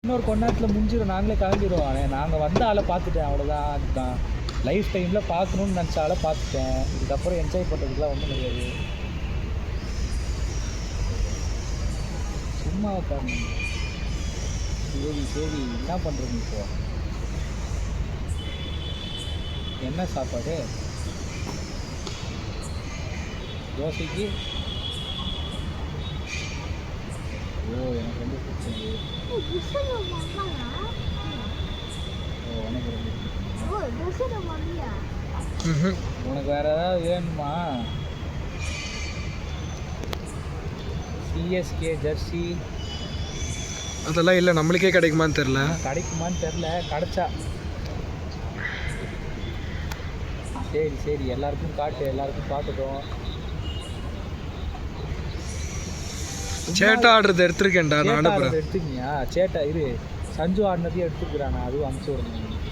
இன்னொரு கொஞ்ச நேரத்தில் முடிஞ்சிடும், நாங்களே கிளம்பிடுவோம். நாங்கள் வந்த ஆளை பார்த்துட்டேன், அவ்வளோதான். அதுதான் லைஃப் டைமில் பார்க்கணுன்னு நினச்ச ஆளை பார்த்துட்டேன். இதுக்கப்புறம் என்ஜாய் பண்ணுறதுக்குலாம் ஒன்றும் கிடையாது. சும்மா உட்காந்து சரி என்ன பண்ணுறது இப்போ? என்ன சாப்பாடு? தோசைக்கு எனக்கு ரொம்ப பிடிச்சது. உனக்கு வேற ஏதாவது வேணுமா? சிஎஸ்கே ஜெர்சி அதெல்லாம் இல்லை, நம்மளுக்கே கிடைக்குமான்னு தெரில. கிடைச்சா சரி எல்லாருக்கும் காட்டு, எல்லாருக்கும் பார்த்துட்டோம். சேட்டா ஆடுறது எடுத்துருக்கேன்டா. நான் எடுத்துக்கியா? சேட்டா இது சஞ்சு ஆடினதையும் எடுத்துக்கிறானா? அதுவும் அனுப்பிச்சு விடணும்.